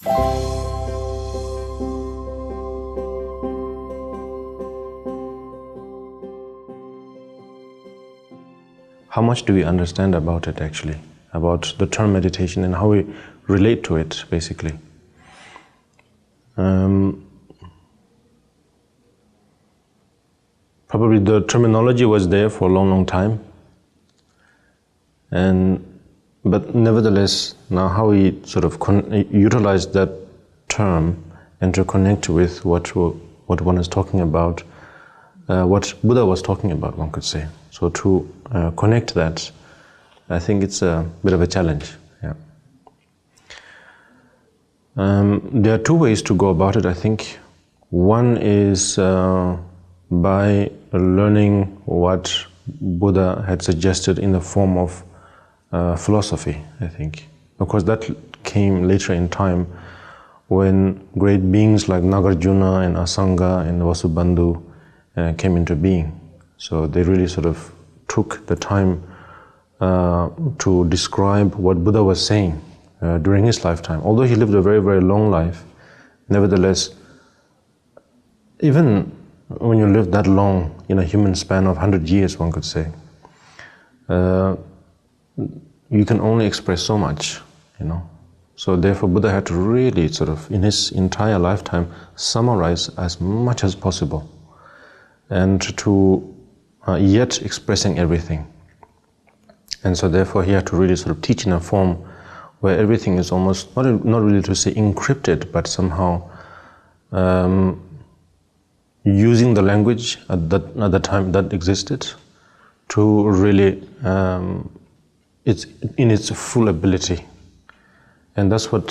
How much do we understand about it actually, about the term meditation and how we relate to it basically? Probably the terminology was there for a long, long time, but nevertheless, now how we sort of utilize that term and to connect with what one is talking about, what Buddha was talking about, one could say. So to connect that, I think it's a bit of a challenge. Yeah. There are two ways to go about it, I think. One is by learning what Buddha had suggested in the form of philosophy, I think. Of course, that came later in time when great beings like Nagarjuna and Asanga and Vasubandhu came into being. So they really sort of took the time to describe what Buddha was saying during his lifetime. Although he lived a very, very long life, nevertheless, even when you live that long in a human span of 100 years, one could say, you can only express so much, you know. So therefore, Buddha had to really sort of, in his entire lifetime, summarize as much as possible, and to yet expressing everything. And so therefore, he had to really sort of teach in a form where everything is almost, not really to say encrypted, but somehow using the language at the time that existed to really, it's in its full ability. And that's what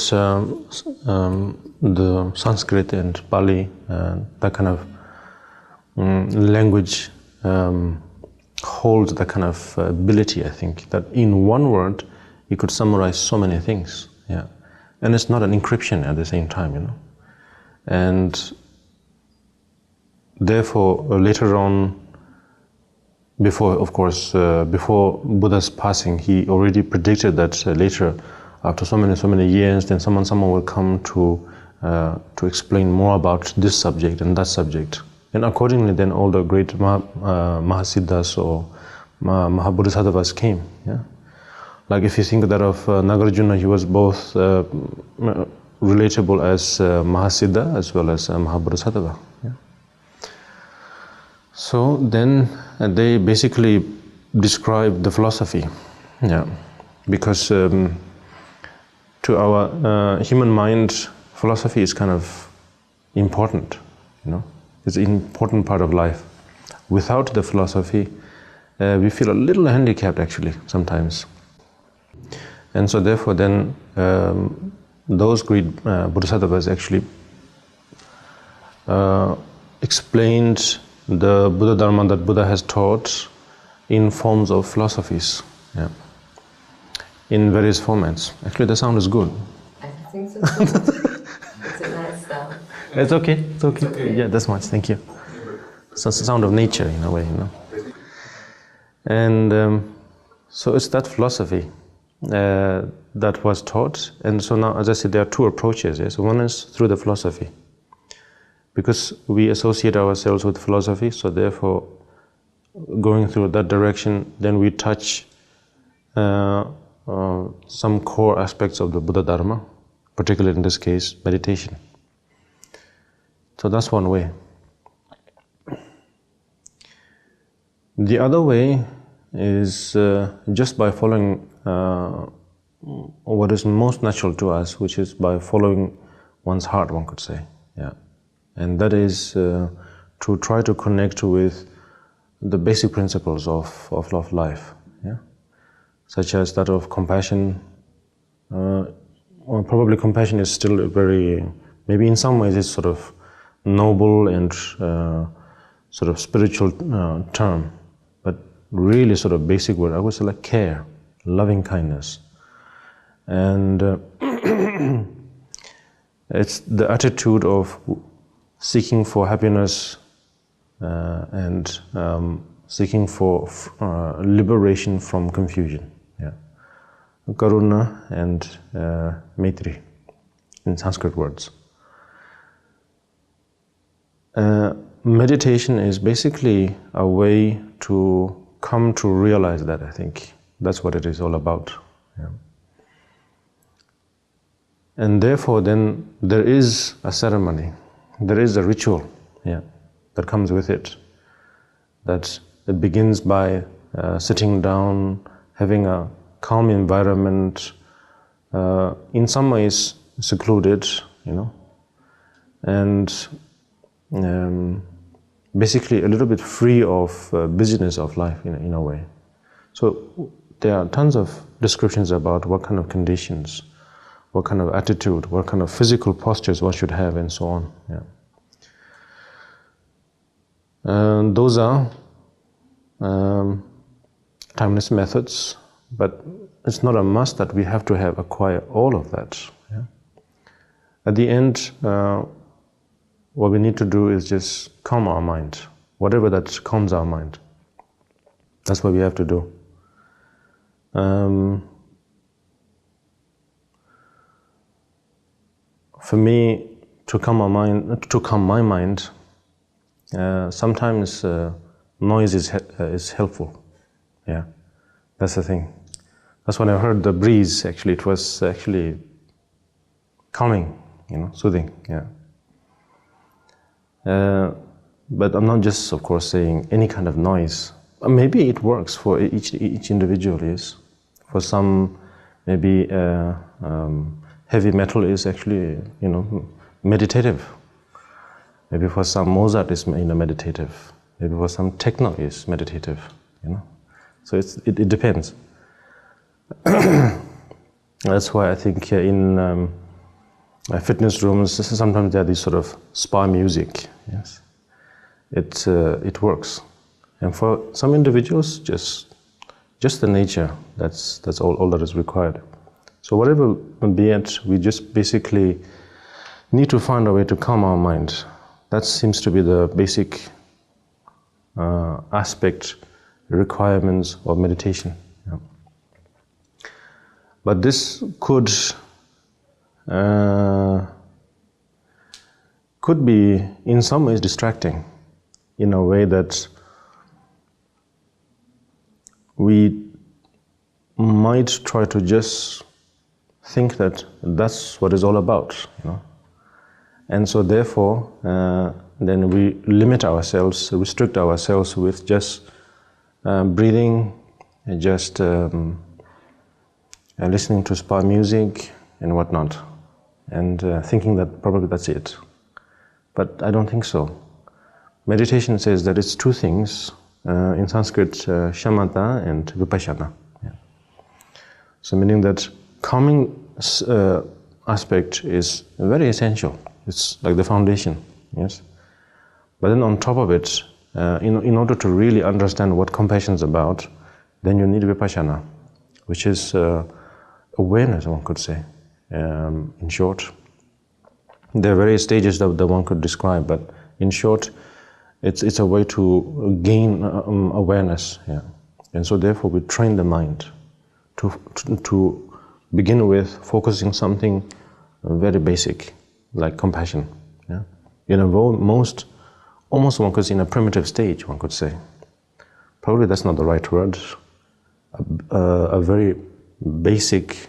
the Sanskrit and Pali, that kind of language holds that kind of ability, I think, that in one word you could summarize so many things. Yeah. And it's not an encryption at the same time, you know. And therefore, later on, before Buddha's passing, he already predicted that later, after so many years, then someone will come to explain more about this subject and that subject. And accordingly, then all the great Mahasiddhas or Mahabodhisattvas came. Yeah? Like if you think that of Nagarjuna, he was both relatable as Mahasiddha as well as Mahabodhisattva. Yeah? So then they basically describe the philosophy, yeah, because to our human mind, philosophy is kind of important, you know. It's an important part of life. Without the philosophy, we feel a little handicapped actually sometimes. And so therefore then those great Bodhisattvas actually explained the Buddha Dharma that Buddha has taught in forms of philosophies, yeah, in various formats. Actually, the sound is good. I think so too. It's a nice sound. It's okay. It's okay. It's okay. Yeah, that's much. Thank you. It's the sound of nature in a way, you know. And so it's that philosophy that was taught. And so now, as I said, there are two approaches. Yeah? So one is through the philosophy, because we associate ourselves with philosophy. So therefore, going through that direction, then we touch some core aspects of the Buddha Dharma, particularly in this case, meditation. So that's one way. The other way is just by following what is most natural to us, which is by following one's heart, one could say. Yeah. And that is to try to connect with the basic principles of life, yeah? Such as that of compassion. Well, probably compassion is still a very, maybe in some ways it's sort of noble and sort of spiritual term, but really sort of basic word, I would say like care, loving kindness. And it's the attitude of seeking for happiness and seeking for liberation from confusion. Yeah. Karuna and Maitri. in Sanskrit words. Meditation is basically a way to come to realize that, I think. That's what it is all about. Yeah. And therefore, then, there is a ceremony, there is a ritual, yeah, that comes with it. That it begins by sitting down, having a calm environment, in some ways secluded, you know, and basically a little bit free of busyness of life in a way. So there are tons of descriptions about what kind of conditions, what kind of attitude, what kind of physical postures one should have, and so on. Yeah. And those are timeless methods, but it's not a must that we have to acquire all of that. Yeah. At the end, what we need to do is just calm our mind, whatever that calms our mind. That's what we have to do. For me, to calm my mind, sometimes noise is helpful. Yeah, that's the thing. That's when I heard the breeze. Actually, it was actually calming, you know, soothing. Yeah. But I'm not just, of course, saying any kind of noise. Maybe it works for each individual. Is for some, maybe heavy metal is actually, you know, meditative. Maybe for some Mozart is, you know, meditative. Maybe for some techno is meditative. You know, so it depends. That's why I think in fitness rooms sometimes there are these sort of spa music. Yes, it works, and for some individuals, just the nature. That's all that is required. So whatever be it, we just basically need to find a way to calm our mind. That seems to be the basic aspect, requirements of meditation. Yeah. But this could be in some ways distracting, in a way that we might try to just think that that's what it's all about, you know. And so therefore, then we limit ourselves, restrict ourselves with just breathing, just listening to spa music and whatnot, and thinking that probably that's it. But I don't think so. Meditation says that it's two things, in Sanskrit, shamatha and vipassana. Yeah. So meaning that calming aspect is very essential. It's like the foundation, yes. But then on top of it, in order to really understand what compassion is about, then you need vipassana, which is awareness, one could say, in short. There are various stages that one could describe, but in short, it's a way to gain awareness. Yeah. And so therefore we train the mind to begin with focusing something very basic, like compassion. Yeah. In a almost one could say in a primitive stage, one could say. Probably that's not the right word. A very basic,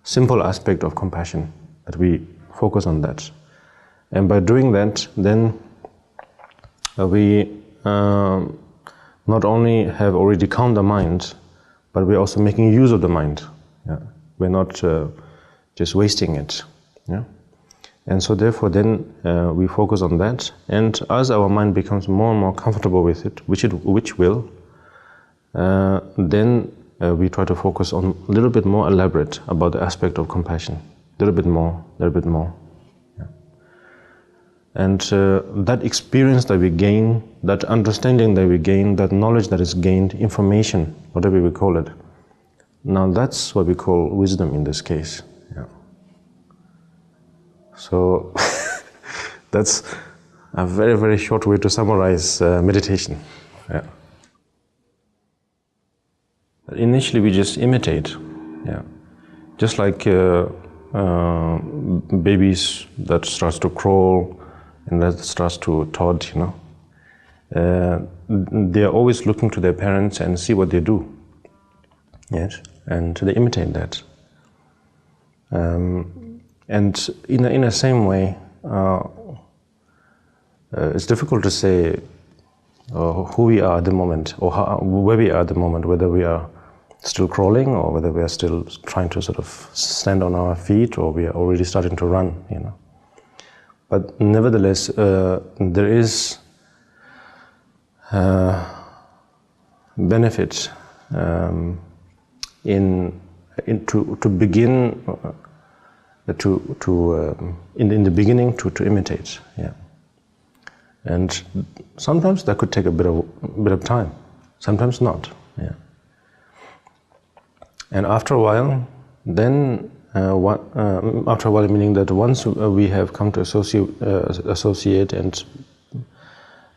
simple aspect of compassion, that we focus on that. And by doing that, then we not only have already calmed the mind, but we're also making use of the mind. Yeah. We're not just wasting it. Yeah. And so therefore then we focus on that, and as our mind becomes more and more comfortable with it, which will, then we try to focus on a little bit more elaborate about the aspect of compassion. A little bit more. Yeah. And that experience that we gain, that understanding that we gain, that knowledge that is gained, information, whatever we call it, now that's what we call wisdom in this case. Yeah. So that's a very, very short way to summarize meditation. Yeah. Initially we just imitate. Yeah. Just like babies that starts to crawl and that starts to todd, you know. They're always looking to their parents and see what they do. Yes, and they imitate that. And in the same way, it's difficult to say who we are at the moment, or where we are at the moment, whether we are still crawling or whether we are still trying to sort of stand on our feet, or we are already starting to run, you know. But nevertheless, there is benefit in to begin in the beginning to imitate, yeah. And sometimes that could take a bit of time, sometimes not, yeah. And after a while, then after a while, meaning that once we have come to associate and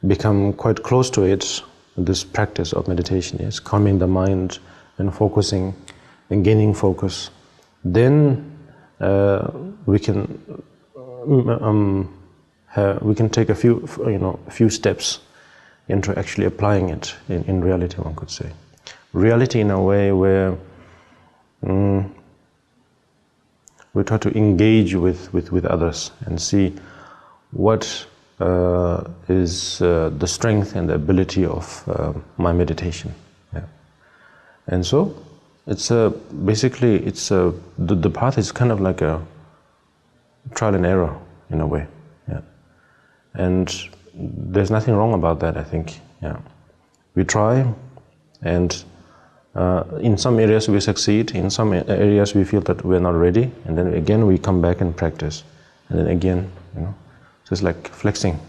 become quite close to it, this practice of meditation, yes, calming the mind and focusing and gaining focus, then we can take a few steps into actually applying it in reality, one could say. Reality in a way where we try to engage with others and see what is the strength and the ability of my meditation. Yeah. And so it's basically the path is kind of like a trial and error in a way. Yeah. And there's nothing wrong about that, I think. Yeah. We try, and in some areas we succeed, in some areas we feel that we're not ready, and then again we come back and practice, and then again, you know. So it's like flexing.